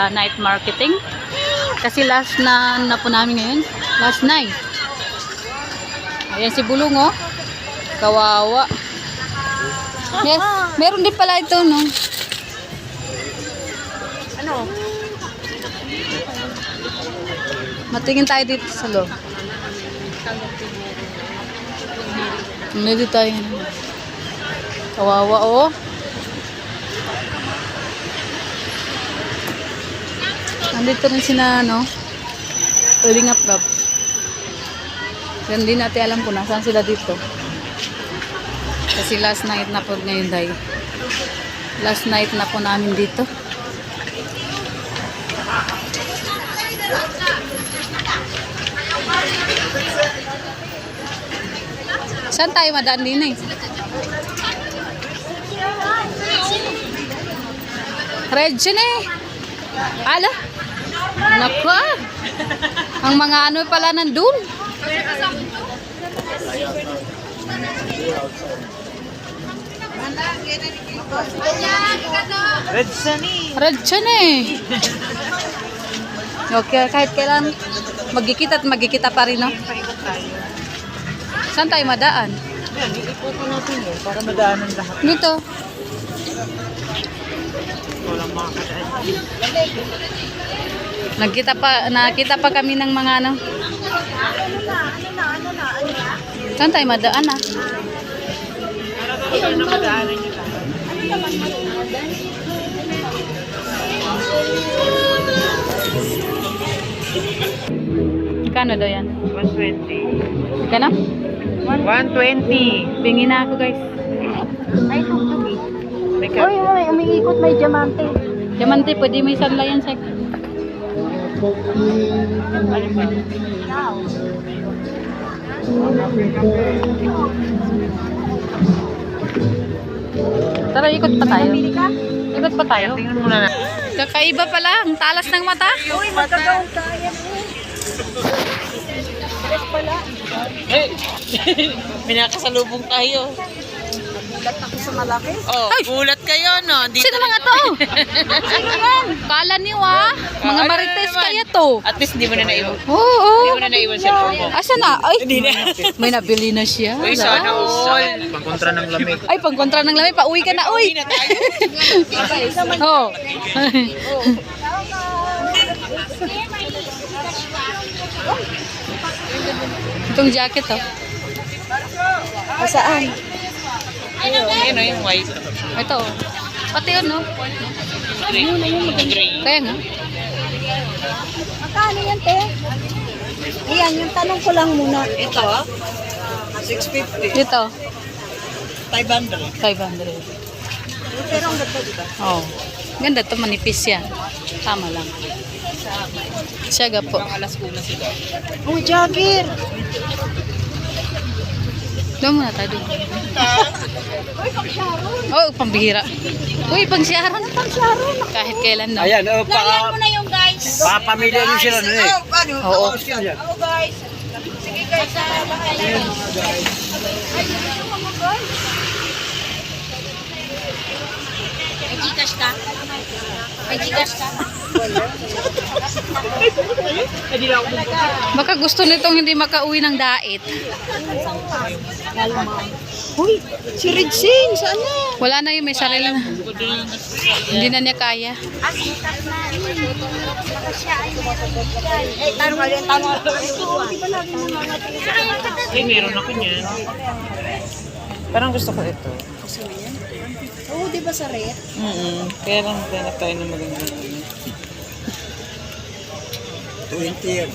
Night marketing. Kasi last na po namin ngayon. Last night. Ayan si Bulong, oh. Kawawa. Meron din pala ito, no? Ano? Matingin tayo dito sa loob. Dito tayo. Kawawa, oh. Nandito rin sina, no? Pwedeng up. Hindi natin alam kung nasaan sila dito. Kasi last night na po ngayon tayo. Last night na po namin dito. Saan tayo madaan din eh? Regine eh. Ala? Naku ah. Ang mga ano pala nandun. Regine eh. Okay, kahit kailan magkikita pa rin, no? Saan tayo madaan? Yan, ipupo natin yun para madaanan lahat. Dito. Walang makakadaan. Nakita pa kami ng mga ano. Saan tayo madaan ah? Ito na madaanan nyo lahat. Kano daw yan? 120. Kano? 120. Pingin na ako guys. Ay, tugtog eh. Uy, umiikot may diamante. Diamante, pwede may sanla yan sa... Ano ba? Tara, ikot pa tayo. Ikot pa tayo. Tingnan muna na. Kakaiba pala, ang talas ng mata. Uy, magkagawang tayo. Pala. Eh, minakasalubong tayo. Gulat ako sa malaki. Oh, Ay! gulat kayo, no? Dito Sino mga to? Sino yan? Kala niyo ah. Mga ano marites naman? kaya to. At least di mo na naiwan. Oo. Di mo na naiwan sa loob mo. Asa na? Ay, Hindi na. may nabili na siya. Uy, sana all. Pangkontra ng lamig. Ay, pangkontra ng lamig. Pauwi ka na, uy. Uwi na tayo. Oh. Itong jacket, oh. Saan? Ayun, yung white. Ito, oh. Pati yun, no? Gray. Kaya nga. Magkano yan, te? Ayan, yung tanong ko lang muna. Ito, 650. Ito, 500. 500. Pero ang ganda, diba? Oh. Ganda to, manipis yan. Tama lang. Siyaga po. Alas una sila. Oh, Jagger! Doon muna tayo. Oh, pambihira. Uy, pang Sharon. Kahit kailan, no? Ayan, oh, Layan mo na yung guys. pamilya niyo sila nun eh. Oo. Oh, guys. Sige, guys. Bahala yan. Ay, ano mga guys? May Gcash ka? May Gcash ka? Baka gusto nitong hindi makauwi ng dait. Uy, si Regine, saan na? Wala na yun, may sarili na. Hindi na niya kaya. Ay, meron ako niyan. Parang gusto ko ito. Oo, di ba sa red? Kaya lang hanap tayo ng maganda. 20 yan.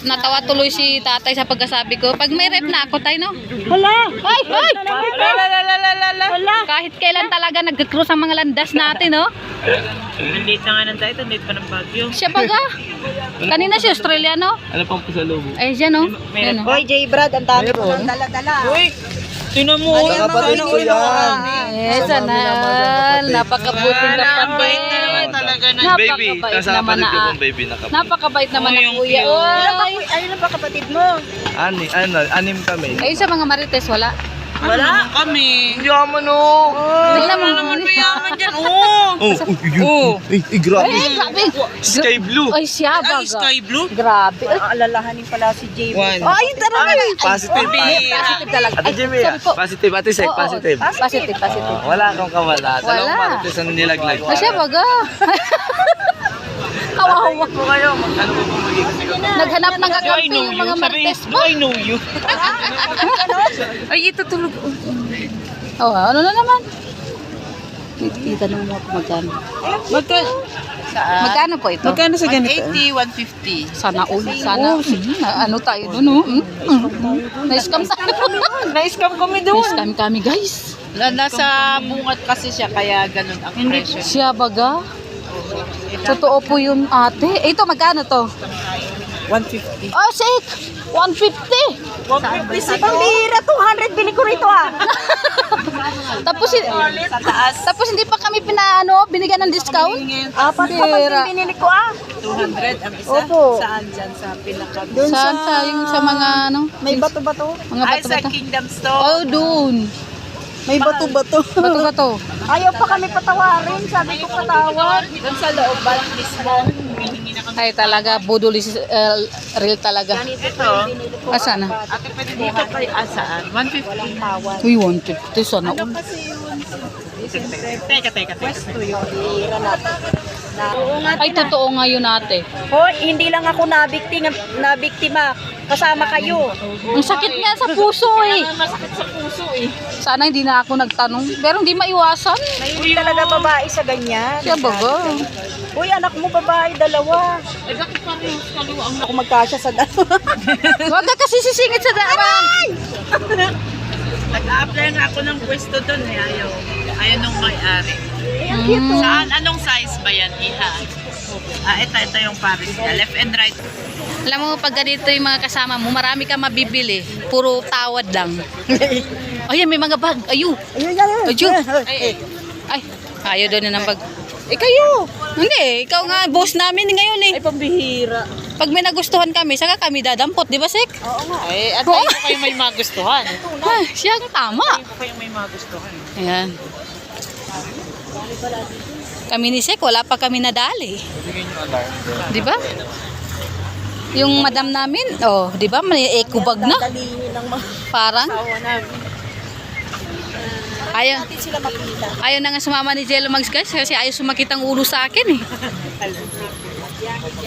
Natawa tuloy si tatay sa pagkasabi ko. Pag may rep na ako, tayo, no? Hala! Ay! Ay! Hala! Kahit kailan talaga nag-cruise ang mga landas natin, no? Late na nga ng tayo. Late pa ng Baguio. Siya pa ga? Kanina si Australia, no? Ano pang pasalubong? Ay, siya, no? Yan, no? Hoy, J. Brad, ang dami ko ng dala-dala. Uy! Tinan mo! Ayan, kapatid ko yan. Eh, sana. Napakabuting Bait na naman kapatid. talaga na. Baby, Napakabait nasa naman kapatid ko na. pong baby na kapatid. Napakabait naman Oh, na yung kuya. cute. Ay, Ayun na ba kapatid mo? Anim kami. ayun sa mga marites, wala. Wala kami. Yaman o. Tignan mo. naman mayaman dyan. Oh. Grabe. Ay, grabe. Sky blue. Ay, siya Ay, baga. sky blue. Grabe. Ay, Alalahanin pala si Jay. One. ay, tara na. Ay, Positive. positive talaga. Ate Ay, Jimmy, sorry po. positive. Ate Sek, Oo, positive. oo. Positive, positive. Wala akong kawala. Wala. Dalawang marites ang nilaglag. Ay, siya baga. Kawawa. po kayo. Ano po po magiging siguro? Naghanap ng kakampi yung mga marites Do mo. I know you? Ay, ito tulog. Oh, ano na naman? Itanong mo kung magkano. Magkano po ito? Magkano sa ganito? 180, 150. Sana all. Sana. Ano tayo doon, oh? Na-scam tayo. Na-scam kami doon. Na-scam kami, guys. Nasa bungat kasi siya, kaya ganun ang presyo. Siya baga. Totoo po yun, ate. Eh, ito, magkano to? 150. Oh, sake! 150! Pambira, 200 bili ko rito ah. Tapos, Sa taas. tapos hindi pa kami binigyan ng discount? Apat pa Pambira. pag binili ko ah. 200 ang isa. Opo. Saan dyan sa pinaka? Saan sa, yung sa mga, May bato-bato. mga Ay, sa bato-bato? Kingdom Store. Oh, doon. May bato-bato. Bato-bato. Ayaw pa kami patawarin. Sabi ko patawad. Doon sa loob, balang mismo. Ay, talaga, budol is real talaga. Ito. Asa na? Ate, pwede dito kay asaan? 150 tawad. Uy, 150. Sana all. Teka. Pwesto yun. Hira natin. Oo nga. Ay, totoo nga yun, ate. Hoy, hindi lang ako nabiktima. Kasama kayo. Ang sakit nga sa puso eh. Masakit sa puso eh. Sana hindi na ako nagtanong. Pero hindi maiwasan. Hindi talaga babae sa ganyan. Siya baga. Uy, anak mo babae, dalawa. Ay, bakit parehas kaliwa ang Ako magkasya sa dalawa. Huwag ka kasi sisingit sa daan. Nag-a-apply nga ako ng pwesto doon eh. Ayaw nung may-ari. Ang cute. Saan? Anong size ba yan, Iha? Ito yung Paris niya. Left and right. Alam mo, pag ganito yung mga kasama mo, marami ka mabibili. Puro tawad lang. Ayan, may mga bag. Ayu. Ayu. Ay, ayaw doon na ng bag. Eh, kayo. Hindi, ikaw nga, boss namin ngayon eh. Ay, pambihira. Pag may nagustuhan kami, saka kami dadampot, di ba, Sek? Oo nga. Ay, at tayo ko kayo may magustuhan. Ay, siya ang tama. Tayo ko kayo may magustuhan. Ayan. Kami ni Sek, wala pa kami nadali. Di ba? Yung madam namin, oh, di ba? May eco bag na. Talingin ng mga Parang, asawa namin. ayaw, Hindi sila makita. ayaw na nga sumama ni Jello Mags, guys, kasi ayaw sumakit ang ulo sa akin eh.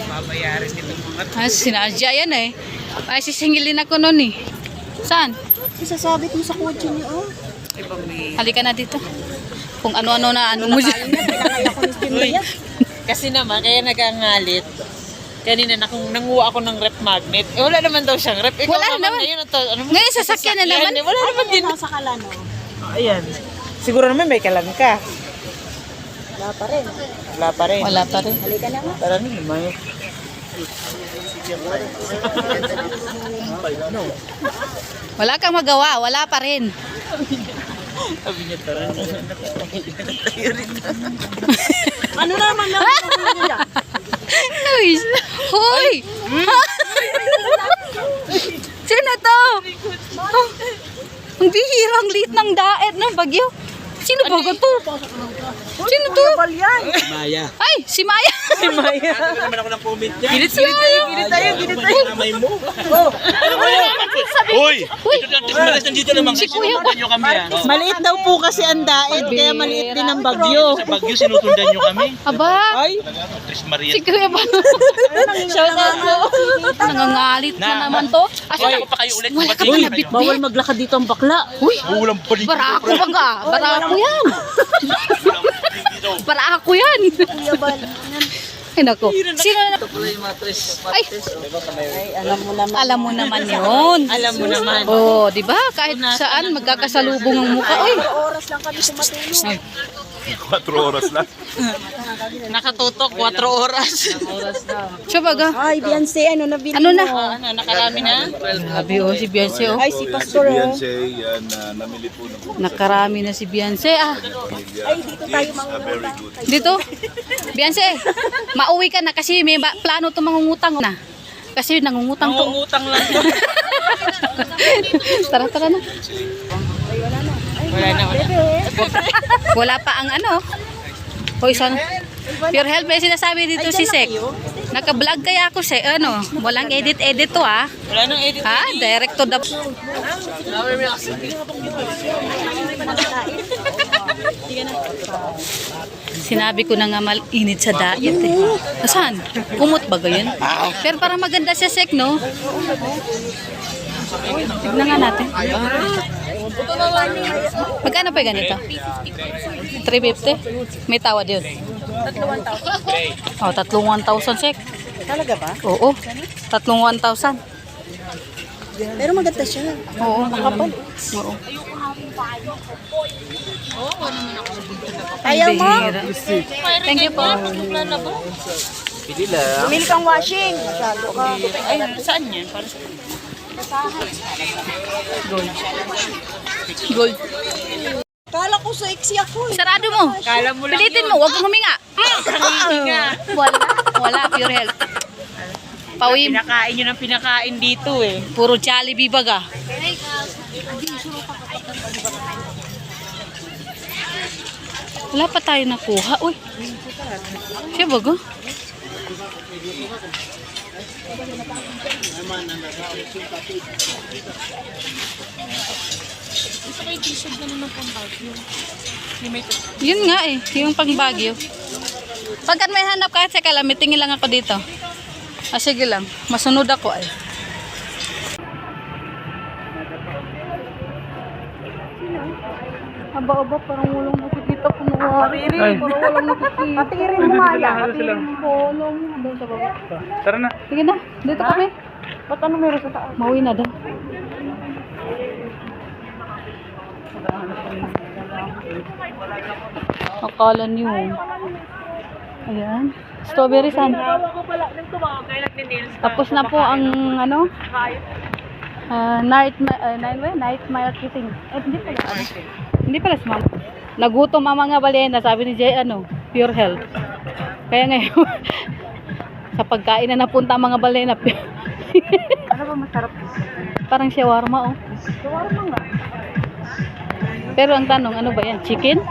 Mabayarin nito mga Ay, sinadya yan eh. Ay, sisingilin ako nun eh. Saan? Isasabit mo sa kotse niyo, oh. Halika na dito. Kung ano-ano na ano mo dyan. Pinangay ako ni Jimmy yan. Kasi naman, kaya nagangalit. Kanina nanguha ako ng rep magnet. Eh, wala naman daw siyang rep. Ikaw Wala naman. Ngayon, ano mo? Ngayon, sasakyan na naman. Eh, wala naman din. Nasa kalan, oh. Ayan. Siguro naman may kalan ka. Wala pa rin. Wala pa rin. Wala pa rin. Halika na nga. Tara na naman. Wala kang magawa, wala pa rin. Sabi niya, tara na. Ano naman lang? Luis! Hoy! Sino to? Oh, ang bihirang liit ng daet ng bagyo. Sino ba to? Sino to? Bal yan. Maya. Ay, si Maya. Si Maya. Sabi naman ako ng comment niya. Ginit tayo. Kamay mo. Uy! Nandito naman. Si Kuya ba? Maliit daw po kasi ang daet, kaya maliit din ang bagyo. Sa Bagyo, sinutundan nyo kami. Aba, Ay, Tris Maria. si Kuya ba? shout out po. Nangangalit na naman to. Asa Ako pa kayo ulit. wala ka Uy, pa nabit. Bawal maglakad dito ang bakla. Uy, Ulang pa rin. barako ba ka? Barako yan. Barako yan. Ay, nako. Sino na? Ay, Alam mo naman. alam mo naman yun. Alam mo naman. Oh, di ba? Kahit saan magkakasalubong ang mukha. Uy. Oras lang kami tumatulog. 4 oras lang. Nakatutok, 4 oras. Siya baga. Ay, Beyonce, ano na binili Ano na? Ano, nakarami na? Grabe oh, si Beyonce oh. Ay, si Pastor, oh. yan namili po ng Nakarami na si Beyonce ah. Ay, dito tayo mangungutang. Dito. Beyonce, mauwi ka na kasi may plano to mangungutang na. Kasi nangungutang to. Utang lang. Tara na. Wala na, wala. Wala pa ang ano. Hoy, son. Pure Health, may sinasabi dito si Sek. Naka-vlog kaya ako sa ano. Walang edit-edit to ah. Wala nang edit. Ha? Direct to the... Sinabi ko na nga init sa diet eh. Saan? Kumot ba yun? Pero para maganda siya, Sek, no? Tignan nga natin. Magkano pa yung ganito? 350? May tawad yun. Oh, tatlong 1,000, Sek. Talaga ba? Oo. Tatlong 1,000. Pero maganda siya. Oo. Makapal. Oo. Ayaw mo? Bihira. Thank you po. Bumili kang washing. Masyado ka. Ay, saan yan? Para sa... Gold. Kala ko sa iksi ako eh. Sarado mo. Kala mo lang Pilitin yun. mo. Huwag kang huminga. Hihinga. Wala. Wala. Pure Health. Pawim. Pinakain nyo ng pinakain dito eh. Puro Jollibee baga. Wala pa tayo nakuha. Uy. Siya baga. Yun nga eh. Yung pang Baguio. Pagkat may hanap kahit sa kalamit, tingin lang ako dito. Ah, sige lang. Masunod ako ay. Aba-aba, parang walang nakikita po nung parang walang nakikita. Patirin mo nga yan. Patirin mo. Alam mo, doon sa baba. Tara na. Sige na, dito kami. Ba't ano meron sa taas? Mauwi na daw. Akala niyo. Ayan. Strawberry san. Tapos na po ang ano? Night marketing. Hindi pala. Hindi pala smart. Nagutom ang mga balena, sabi ni Jay, Pure Health. Kaya ngayon, sa pagkain na napunta ang mga balena. Ano ba masarap? Parang shawarma, oh. Shawarma nga. Pero ang tanong, ano ba yan? Chicken?